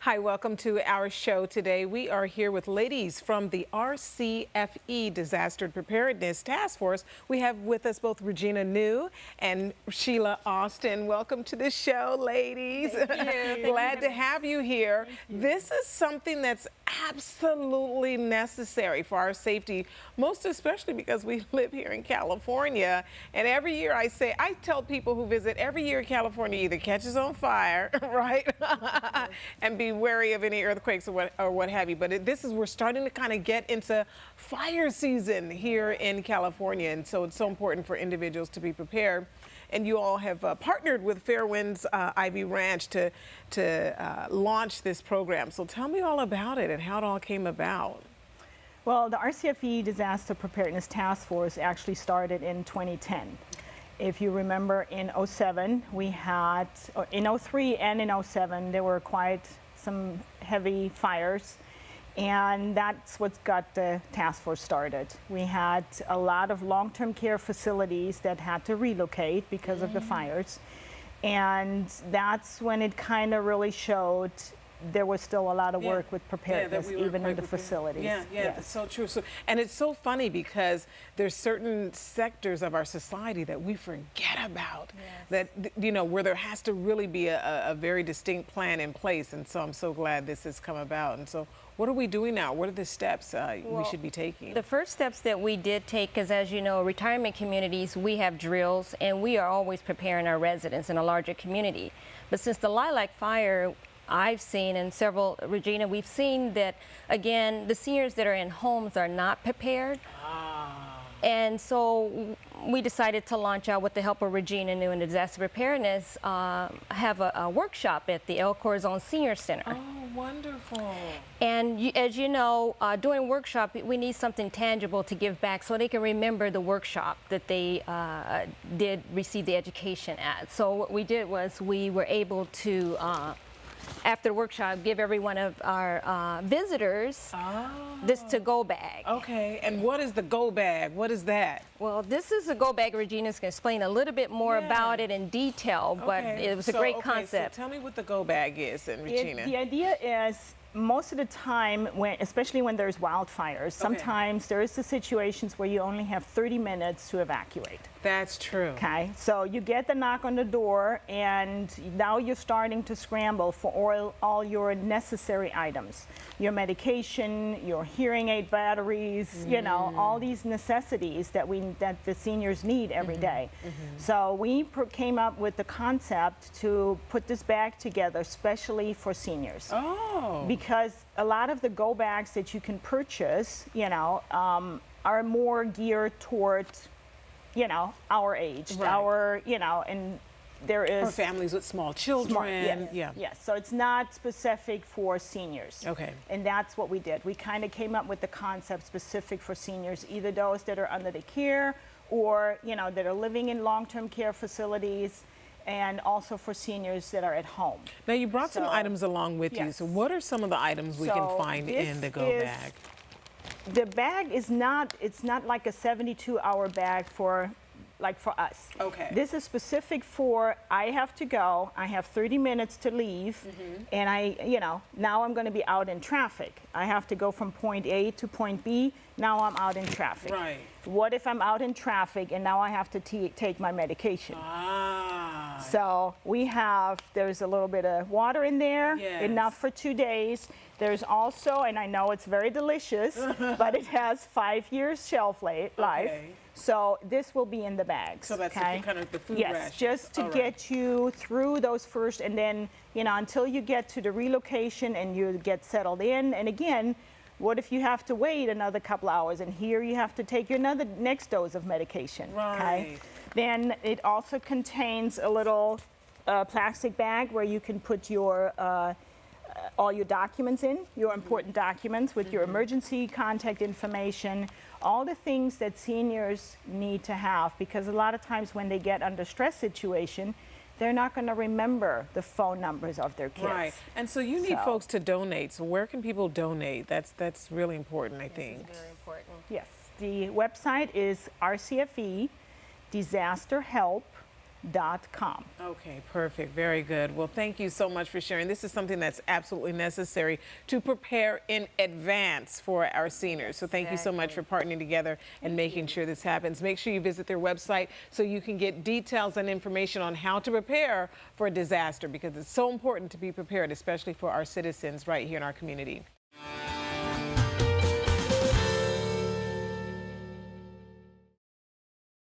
Hi, welcome to our show today. We are here with ladies from the RCFE Disaster Preparedness Task Force. We have with us both Regina New and Sheila Austin. Welcome to the show, ladies. Thank you. Glad to have you here. This is something that's absolutely necessary for our safety, most especially because we live here in California. And every year I tell people who visit, every year California either catches on fire, right? And be wary of any earthquakes or what have you. But we're starting to kind of get into fire season here in California. And so it's so important for individuals to be prepared. And you all have partnered with FAIRWINDS IVEY Ranch to launch this program. So tell me all about it and how it all came about. Well, the RCFE Disaster Preparedness Task Force actually started in 2010. If you remember, in 07, we had, or in 03 and in 07, there were quite some heavy fires. And that's what got the task force started. We had a lot of long-term care facilities that had to relocate because of the fires. And that's when it kind of really showed there was still a lot of work with preparedness, even in the facilities. Yeah, that's so true. And it's so funny because there's certain sectors of our society that we forget about, that, you know, where there has to really be a very distinct plan in place. And so I'm so glad this has come about. And so what are we doing now? What are the steps we should be taking? The first steps that we did take is, as you know, retirement communities, we have drills, and we are always preparing our residents in a larger community. But since the Lilac fire, I've seen, and several, Regina, we've seen that, again, the seniors that are in homes are not prepared. And so we decided to launch out, with the help of Regina New and Disaster Preparedness, have a workshop at the El Corazon Senior Center. Oh, wonderful. And as you know, during workshop, we need something tangible to give back so they can remember the workshop that they did receive the education at. So what we did was we were able to, after the workshop, give every one of our visitors this to-go bag. Okay, and what is the go bag? What is that? Well, this is a go bag. Regina's going to explain a little bit more about it in detail, but it was a great concept. So tell me what the go bag is, and Regina. The idea is, most of the time, especially when there's wildfires, sometimes there is the situations where you only have 30 minutes to evacuate. That's true. Okay, so you get the knock on the door, and now you're starting to scramble for all your necessary items. Your medication, your hearing aid batteries, you know, all these necessities that the seniors need every day. So we came up with the concept to put this bag together, especially for seniors. Oh. Because a lot of the go bags that you can purchase, you know, are more geared towards, you know, our age, you know, and there is... For families with small children. Yes, so it's not specific for seniors. Okay. And that's what we did. We kind of came up with the concept specific for seniors, either those that are under the care or, you know, that are living in long-term care facilities, and also for seniors that are at home. Now, you brought some items along with you. So what are some of the items we can find in the go bag? The bag is not, it's not like a 72-hour bag for us. Okay. This is specific for, I have to go, I have 30 minutes to leave, and you know, now I'm going to be out in traffic. I have to go from point A to point B, now I'm out in traffic. Right. What if I'm out in traffic and now I have to take my medication? So there's a little bit of water in there, enough for 2 days. There's also, and I know it's very delicious, but it has 5 years shelf life. So this will be in the bags. So that's kind of the food ration. Yes, just to get you through those first, and then, you know, until you get to the relocation and you get settled in. And again, what if you have to wait another couple hours, and here you have to take your next dose of medication? Okay. Then it also contains a little plastic bag where you can put your all your documents in, your important documents with your emergency contact information, all the things that seniors need to have, because a lot of times when they get under stress situation, they're not going to remember the phone numbers of their kids. Right. And so you need folks to donate. So where can people donate? That's really important, I think. It's very important. Yes. The website is RCFE Disaster Help Okay, perfect. Very good. Well, thank you so much for sharing. This is something that's absolutely necessary to prepare in advance for our seniors. So thank you so much for partnering together and making sure this happens. Make sure you visit their website so you can get details and information on how to prepare for a disaster, because it's so important to be prepared, especially for our citizens right here in our community.